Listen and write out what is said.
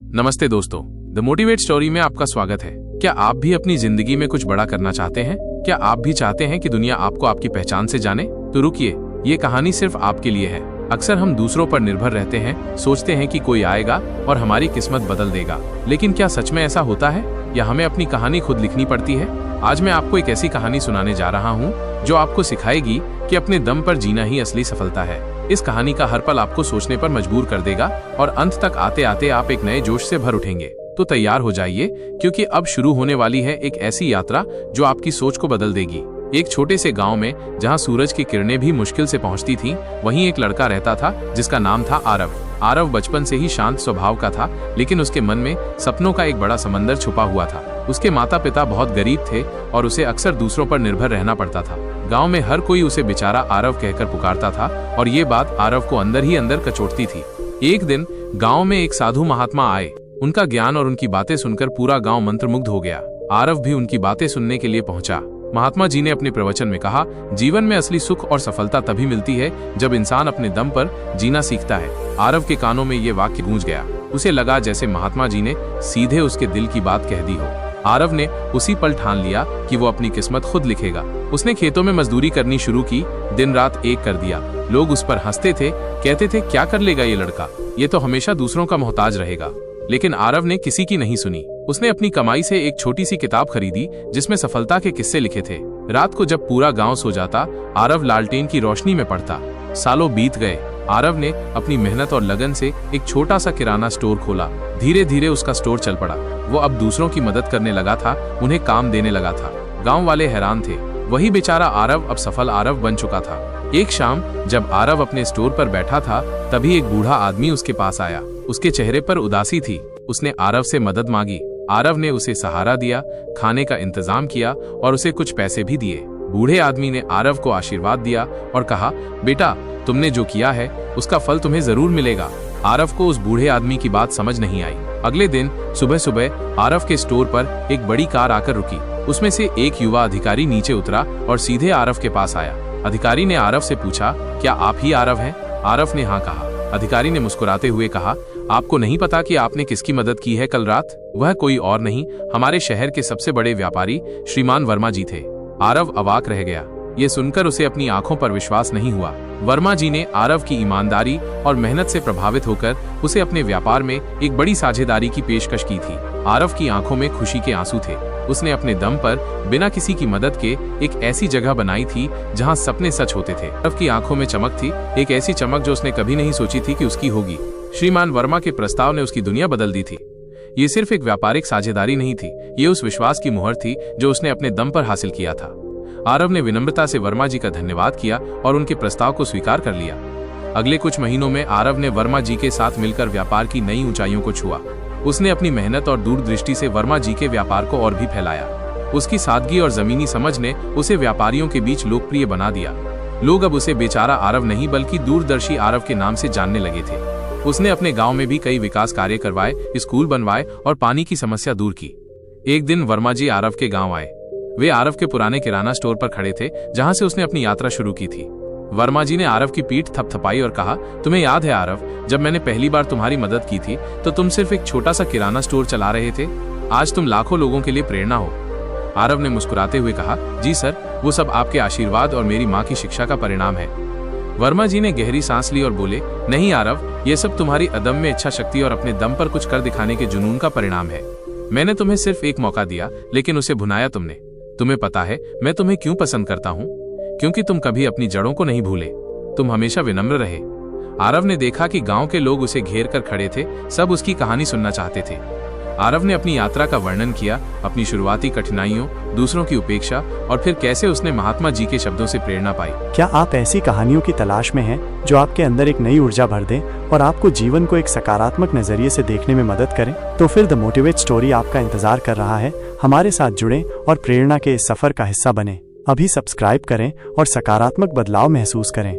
नमस्ते दोस्तों, the motivate story में आपका स्वागत है। क्या आप भी अपनी जिंदगी में कुछ बड़ा करना चाहते हैं? क्या आप भी चाहते हैं कि दुनिया आपको आपकी पहचान से जाने? तो रुकिए, ये कहानी सिर्फ आपके लिए है। अक्सर हम दूसरों पर निर्भर रहते हैं, सोचते हैं कि कोई आएगा और हमारी किस्मत बदल देगा। लेकिन क्या सच में ऐसा होता है या हमें अपनी कहानी खुद लिखनी पड़ती है? आज मैं आपको एक ऐसी कहानी सुनाने जा रहा हूँ जो आपको सिखाएगी कि अपने दम पर जीना ही असली सफलता है। इस कहानी का हर पल आपको सोचने पर मजबूर कर देगा और अंत तक आते आते आप एक नए जोश से भर उठेंगे। तो तैयार हो जाइए, क्योंकि अब शुरू होने वाली है एक ऐसी यात्रा जो आपकी सोच को बदल देगी। एक छोटे से गांव में जहां सूरज की किरणें भी मुश्किल से पहुंचती थीं, वहीं एक लड़का रहता था जिसका नाम था आरव। आरव बचपन से ही शांत स्वभाव का था, लेकिन उसके मन में सपनों का एक बड़ा समंदर छुपा हुआ था। उसके माता पिता बहुत गरीब थे और उसे अक्सर दूसरों पर निर्भर रहना पड़ता था। गांव में हर कोई उसे बेचारा आरव कहकर पुकारता था और ये बात आरव को अंदर ही अंदर कचोटती थी। एक दिन गांव में एक साधु महात्मा आए। उनका ज्ञान और उनकी बातें सुनकर पूरा गांव मंत्रमुग्ध हो गया। आरव भी उनकी बातें सुनने के लिए पहुंचा। महात्मा जी ने अपने प्रवचन में कहा, जीवन में असली सुख और सफलता तभी मिलती है जब इंसान अपने दम पर जीना सीखता है। आरव के कानों में ये वाक्य गूंज गया। उसे लगा जैसे महात्मा जी ने सीधे उसके दिल की बात कह दी हो। आरव ने उसी पल ठान लिया कि वो अपनी किस्मत खुद लिखेगा। उसने खेतों में मजदूरी करनी शुरू की, दिन रात एक कर दिया। लोग उस पर हंसते थे, कहते थे क्या कर लेगा ये लड़का, ये तो हमेशा दूसरों का मोहताज रहेगा। लेकिन आरव ने किसी की नहीं सुनी। उसने अपनी कमाई से एक छोटी सी किताब खरीदी जिसमें सफलता के किस्से लिखे थे। रात को जब पूरा गांव सो जाता, आरव लालटेन की रोशनी में पढ़ता। सालों बीत गए। आरव ने अपनी मेहनत और लगन से एक छोटा सा किराना स्टोर खोला। धीरे धीरे उसका स्टोर चल पड़ा। वो अब दूसरों की मदद करने लगा था, उन्हें काम देने लगा था। गांव वाले हैरान थे। वही बेचारा आरव अब सफल आरव बन चुका था। एक शाम जब आरव अपने स्टोर पर बैठा था, तभी एक बूढ़ा आदमी उसके पास आया। उसके चेहरे पर उदासी थी। उसने आरव से मदद मांगी। आरव ने उसे सहारा दिया, खाने का इंतजाम किया और उसे कुछ पैसे भी दिए। बूढ़े आदमी ने आरव को आशीर्वाद दिया और कहा, बेटा, तुमने जो किया है उसका फल तुम्हें जरूर मिलेगा। आरव को उस बूढ़े आदमी की बात समझ नहीं आई। अगले दिन सुबह सुबह आरव के स्टोर पर एक बड़ी कार आकर रुकी। उसमें से एक युवा अधिकारी नीचे उतरा और सीधे आरव के पास आया। अधिकारी ने आरव से पूछा, क्या आप ही आरव हैं? आरव ने हाँ कहा। अधिकारी ने मुस्कुराते हुए कहा, आपको नहीं पता कि आपने किसकी मदद की है कल रात? वह कोई और नहीं, हमारे शहर के सबसे बड़े व्यापारी श्रीमान वर्मा जी थे। आरव अवाक रह गया। ये सुनकर उसे अपनी आंखों पर विश्वास नहीं हुआ। वर्मा जी ने आरव की ईमानदारी और मेहनत से प्रभावित होकर उसे अपने व्यापार में एक बड़ी साझेदारी की पेशकश की थी। आरव की आंखों में खुशी के आंसू थे। उसने अपने दम पर बिना किसी की मदद के एक ऐसी जगह बनाई थी जहां सपने सच होते थे। आरव की आंखों में चमक थी, एक ऐसी चमक जो उसने कभी नहीं सोची थी कि उसकी होगी। श्रीमान वर्मा के प्रस्ताव ने उसकी दुनिया बदल दी थी। ये सिर्फ एक व्यापारिक साझेदारी नहीं थी, ये उस विश्वास की मुहर थी जो उसने अपने दम पर हासिल किया था। आरव ने विनम्रता से वर्मा जी का धन्यवाद किया और उनके प्रस्ताव को स्वीकार कर लिया। अगले कुछ महीनों में आरव ने वर्मा जी के साथ मिलकर व्यापार की नई ऊंचाइयों को छुआ। उसने अपनी मेहनत और दूरदृष्टि से वर्मा जी के व्यापार को और भी फैलाया। उसकी सादगी और जमीनी समझ ने उसे व्यापारियों के बीच लोकप्रिय बना दिया। लोग अब उसे बेचारा आरव नहीं बल्कि दूरदर्शी आरव के नाम से जानने लगे थे। उसने अपने गांव में भी कई विकास कार्य करवाए, स्कूल बनवाए और पानी की समस्या दूर की। एक दिन वर्मा जी आरव के गांव आए। वे आरव के पुराने किराना स्टोर पर खड़े थे जहां से उसने अपनी यात्रा शुरू की थी। वर्मा जी ने आरव की पीठ थपथपाई और कहा, तुम्हें याद है आरव, जब मैंने पहली बार तुम्हारी मदद की थी तो तुम सिर्फ एक छोटा सा किराना स्टोर चला रहे थे। आज तुम लाखों लोगों के लिए प्रेरणा हो। आरव ने मुस्कुराते हुए कहा, जी सर, वो सब आपके आशीर्वाद और मेरी माँ की शिक्षा का परिणाम है। वर्मा जी ने गहरी सांस ली और बोले, नहीं आरव, ये सब तुम्हारी अदम्य इच्छा शक्ति और अपने दम पर कुछ कर दिखाने के जुनून का परिणाम है। मैंने तुम्हें सिर्फ एक मौका दिया, लेकिन उसे भुनाया तुमने। तुम्हें पता है मैं तुम्हें क्यों पसंद करता हूँ? क्योंकि तुम कभी अपनी जड़ों को नहीं भूले। तुम हमेशा विनम्र रहे। आरव ने देखा कि गांव के लोग उसे घेर कर खड़े थे, सब उसकी कहानी सुनना चाहते थे। आरव ने अपनी यात्रा का वर्णन किया, अपनी शुरुआती कठिनाइयों, दूसरों की उपेक्षा और फिर कैसे उसने महात्मा जी के शब्दों से प्रेरणा पाई। क्या आप ऐसी कहानियों की तलाश में हैं जो आपके अंदर एक नई ऊर्जा भर दें और आपको जीवन को एक सकारात्मक नजरिए से देखने में मदद करें? तो फिर द मोटिवेट स्टोरी आपका इंतजार कर रहा है। हमारे साथ जुड़ें और प्रेरणा के इस सफर का हिस्सा बने। अभी सब्सक्राइब करें और सकारात्मक बदलाव महसूस करें।